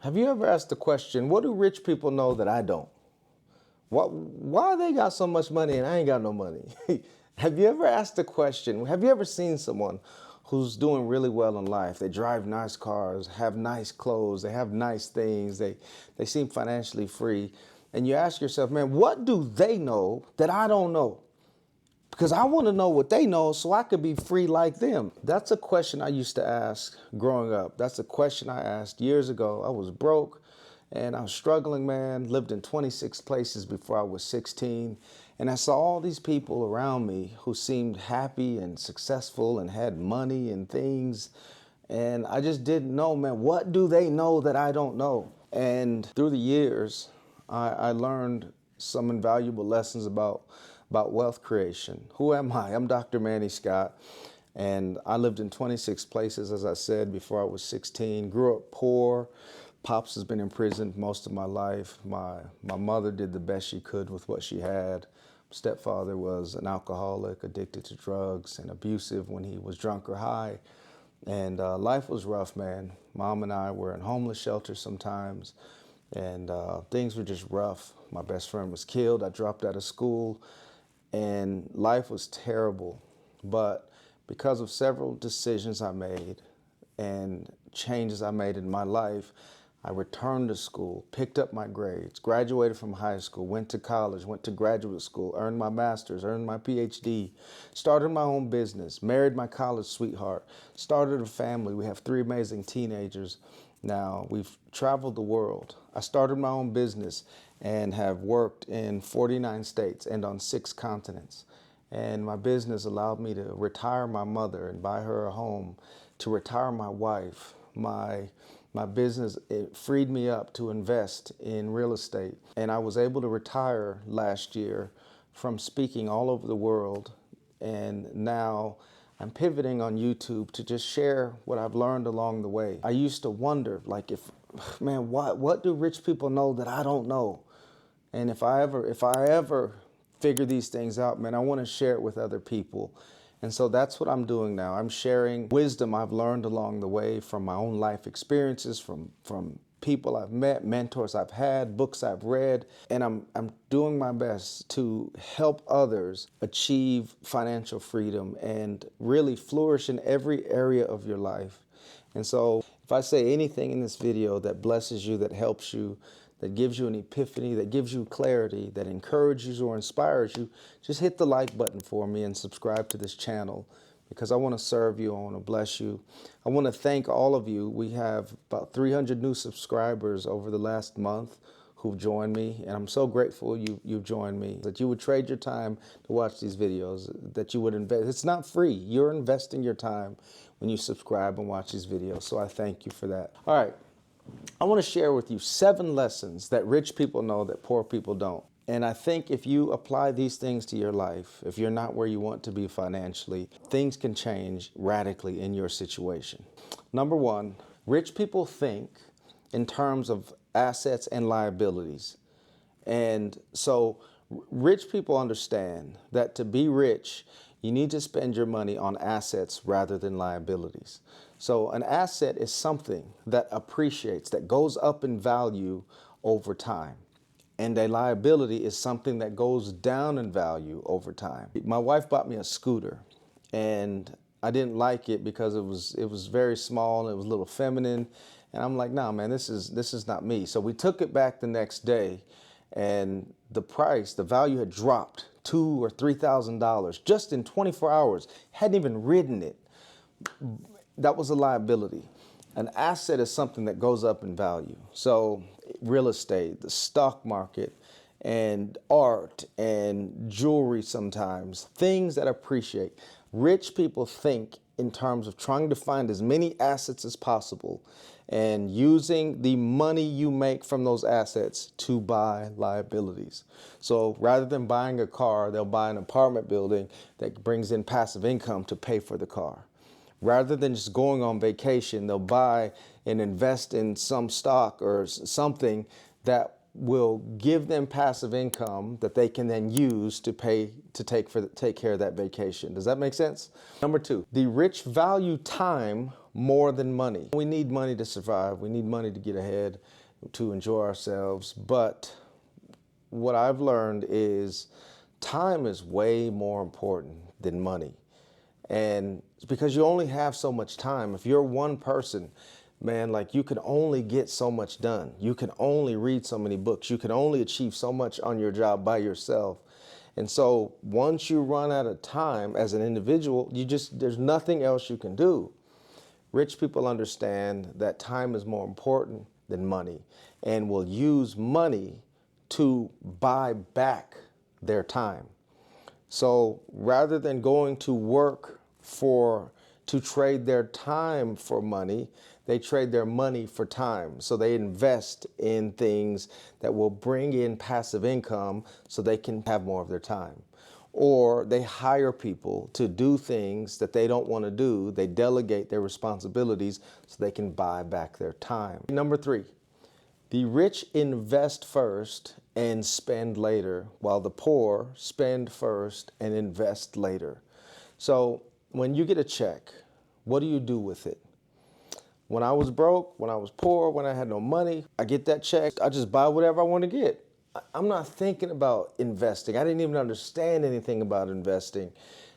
Have you ever asked the question, what do rich people know that I don't? Why they got so much money and I ain't got no money? Have you ever asked the question, have you ever seen someone who's doing really well in life? They drive nice cars, have nice clothes, they have nice things, they seem financially free. And you ask yourself, man, what do they know that I don't know? Because I want to know what they know so I could be free like them. That's a question I used to ask growing up. That's a question I asked years ago. I was broke and I was struggling, man. Lived in 26 places before I was 16. And I saw all these people around me who seemed happy and successful and had money and things. And I just didn't know, man, what do they know that I don't know? And through the years, I learned some invaluable lessons about wealth creation. Who am I? I'm Dr. Manny Scott, and I lived in 26 places, as I said, before I was 16. Grew up poor. Pops has been in prison most of my life. My mother did the best she could with what she had. Stepfather was an alcoholic, addicted to drugs, and abusive when he was drunk or high. And life was rough, man. Mom and I were in homeless shelters sometimes, and things were just rough. My best friend was killed. I dropped out of school, and life was terrible. But because of several decisions I made and changes I made in my life, I returned to school, picked up my grades, graduated from high school, went to college, went to graduate school, earned my master's, earned my PhD, started my own business, married my college sweetheart, started a family. We have 3 amazing teenagers now. We've traveled the world. I started my own business and have worked in 49 states and on 6 continents. And my business allowed me to retire my mother and buy her a home, to retire my wife. My business, it freed me up to invest in real estate. And I was able to retire last year from speaking all over the world. And now I'm pivoting on YouTube to just share what I've learned along the way. I used to wonder, like, man, what do rich people know that I don't know? And if I ever figure these things out, man, I want to share it with other people. And so that's what I'm doing now. I'm sharing wisdom I've learned along the way from my own life experiences, from people I've met, mentors I've had, books I've read, and I'm doing my best to help others achieve financial freedom and really flourish in every area of your life. And so if I say anything in this video that blesses you, that helps you, that gives you an epiphany, that gives you clarity, that encourages or inspires you, just hit the like button for me and subscribe to this channel, because I want to serve you, I want to bless you. I want to thank all of you. We have about 300 new subscribers over the last month who've joined me, and I'm so grateful you've joined me, that you would trade your time to watch these videos, that you would invest. It's not free. You're investing your time when you subscribe and watch these videos, so I thank you for that. All right. I want to share with you 7 lessons that rich people know that poor people don't. And I think if you apply these things to your life, if you're not where you want to be financially, things can change radically in your situation. Number 1, rich people think in terms of assets and liabilities. And so rich people understand that to be rich, you need to spend your money on assets rather than liabilities. So an asset is something that appreciates, that goes up in value over time. And a liability is something that goes down in value over time. My wife bought me a scooter, and I didn't like it because it was very small and it was a little feminine. And I'm like, nah, man, this is not me. So we took it back the next day, and the value had dropped $2,000 or $3,000 just in 24 hours. Hadn't even ridden it. That was a liability. An asset is something that goes up in value. So real estate, the stock market, and art and jewelry sometimes, things that appreciate. Rich people think in terms of trying to find as many assets as possible and using the money you make from those assets to buy liabilities. So rather than buying a car, they'll buy an apartment building that brings in passive income to pay for the car. Rather than just going on vacation, they'll buy and invest in some stock or something that will give them passive income that they can then use to take care of that vacation. Does that make sense? Number 2, the rich value time more than money. We need money to survive. We need money to get ahead, to enjoy ourselves. But what I've learned is time is way more important than money. And it's because you only have so much time. If you're one person, man, like you can only get so much done. You can only read so many books. You can only achieve so much on your job by yourself. And so once you run out of time as an individual, there's nothing else you can do. Rich people understand that time is more important than money and will use money to buy back their time. So rather than going to work to trade their time for money, they trade their money for time. So they invest in things that will bring in passive income so they can have more of their time. Or they hire people to do things that they don't want to do. They delegate their responsibilities so they can buy back their time. Number 3, the rich invest first and spend later, while the poor spend first and invest later. So when you get a check, what do you do with it? When I was broke, when I was poor, when I had no money, I get that check, I just buy whatever I want to get. I'm not thinking about investing. I didn't even understand anything about investing.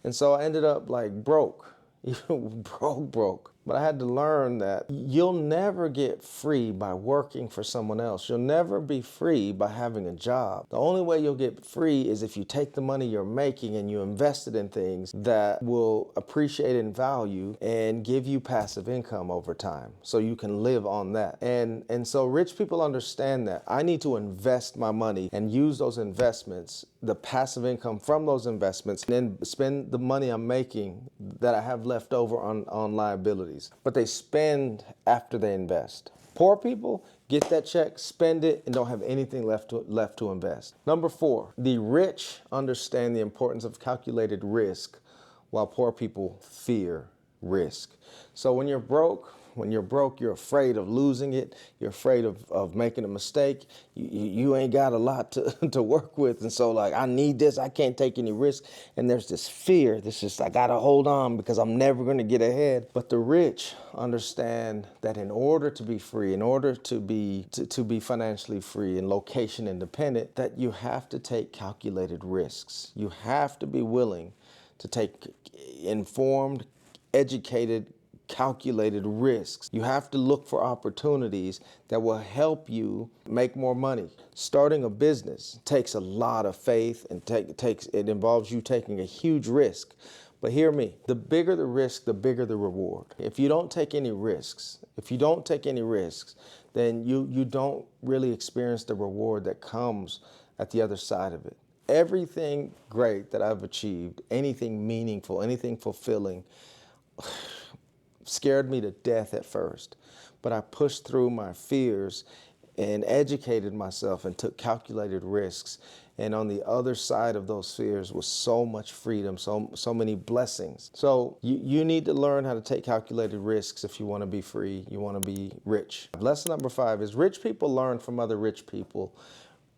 And so I ended up like broke, broke. But I had to learn that you'll never get free by working for someone else. You'll never be free by having a job. The only way you'll get free is if you take the money you're making and you invest it in things that will appreciate in value and give you passive income over time so you can live on that. And so rich people understand that I need to invest my money and use those investments, the passive income from those investments, and then spend the money I'm making that I have left over on liabilities. But they spend after they invest. Poor people get that check, spend it, and don't have anything left to invest. Number 4, the rich understand the importance of calculated risk, while poor people fear risk. So when you're broke, you're afraid of losing it. You're afraid of making a mistake. You ain't got a lot to work with. And so like, I need this. I can't take any risk. And there's this fear. This is, I got to hold on because I'm never going to get ahead. But the rich understand that in order to be free, in order to be financially free and location independent, that you have to take calculated risks. You have to be willing to take informed, educated, calculated risks. You have to look for opportunities that will help you make more money. Starting a business takes a lot of faith and it involves you taking a huge risk. But hear me, the bigger the risk, the bigger the reward. If you don't take any risks, then you don't really experience the reward that comes at the other side of it. Everything great that I've achieved, anything meaningful, anything fulfilling, scared me to death at first, but I pushed through my fears and educated myself and took calculated risks. And on the other side of those fears was so much freedom, so many blessings. So you need to learn how to take calculated risks if you want to be free, you want to be rich. Lesson number 5 is rich people learn from other rich people.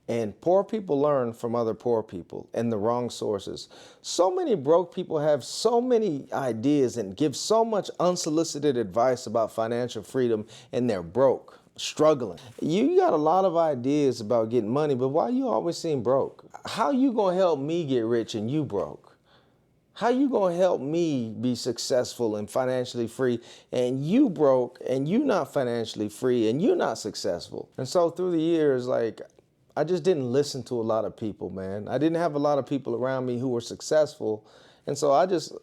And poor people learn from other poor people and the wrong sources. So many broke people have so many ideas and give so much unsolicited advice about financial freedom, and they're broke, struggling. You got a lot of ideas about getting money, but why you always seem broke? How you gonna help me get rich and you broke? How you gonna help me be successful and financially free and you broke and you not financially free and you not successful? And so through the years, like, I just didn't listen to a lot of people, man. I didn't have a lot of people around me who were successful. And so I just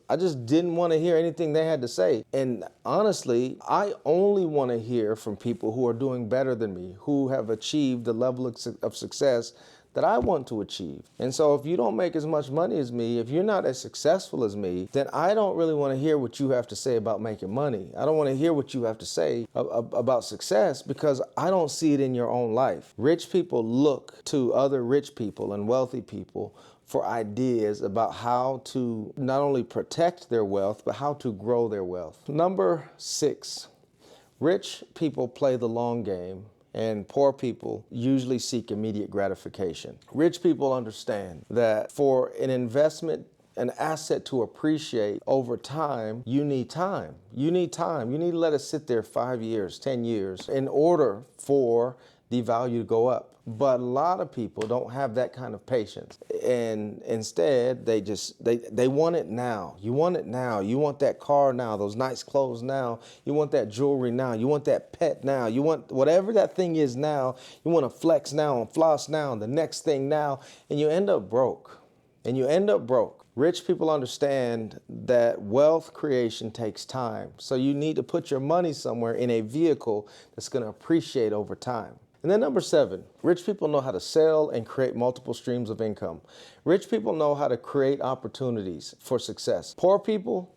didn't want to hear anything they had to say. And honestly, I only want to hear from people who are doing better than me, who have achieved the level of success that I want to achieve. And so if you don't make as much money as me, if you're not as successful as me, then I don't really want to hear what you have to say about making money. I don't want to hear what you have to say about success because I don't see it in your own life. Rich people look to other rich people and wealthy people for ideas about how to not only protect their wealth, but how to grow their wealth. Number 6, rich people play the long game and poor people usually seek immediate gratification. Rich people understand that for an investment an asset to appreciate over time, you need time. You need time. You need to let it sit there 5 years, 10 years in order for the value to go up. But a lot of people don't have that kind of patience. And instead, they want it now. You want it now. You want that car now, those nice clothes now. You want that jewelry now. You want that pet now. You want whatever that thing is now. You want to flex now and floss now and the next thing now. And you end up broke. And you end up broke. Rich people understand that wealth creation takes time. So you need to put your money somewhere in a vehicle that's going to appreciate over time. And then number 7, rich people know how to sell and create multiple streams of income. Rich people know how to create opportunities for success. Poor people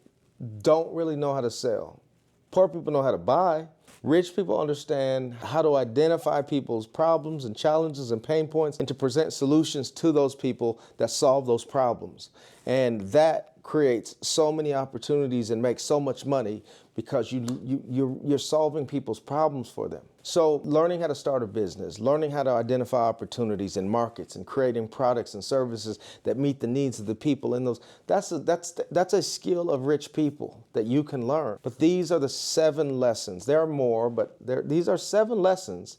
don't really know how to sell. Poor people know how to buy. Rich people understand how to identify people's problems and challenges and pain points and to present solutions to those people that solve those problems. And that creates so many opportunities and makes so much money because you're solving people's problems for them. So learning how to start a business, learning how to identify opportunities in markets and creating products and services that meet the needs of the people in those, that's a skill of rich people that you can learn. But these are the 7 lessons. There are more, but these are 7 lessons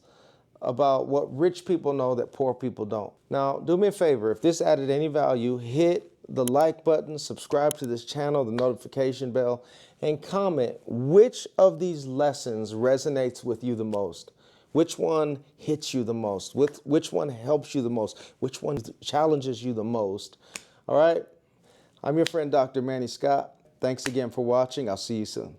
about what rich people know that poor people don't. Now, do me a favor, if this added any value, hit the like button, subscribe to this channel, the notification bell, and comment which of these lessons resonates with you the most. Which one hits you the most? Which one helps you the most? Which one challenges you the most? All right? I'm your friend, Dr. Manny Scott. Thanks again for watching. I'll see you soon.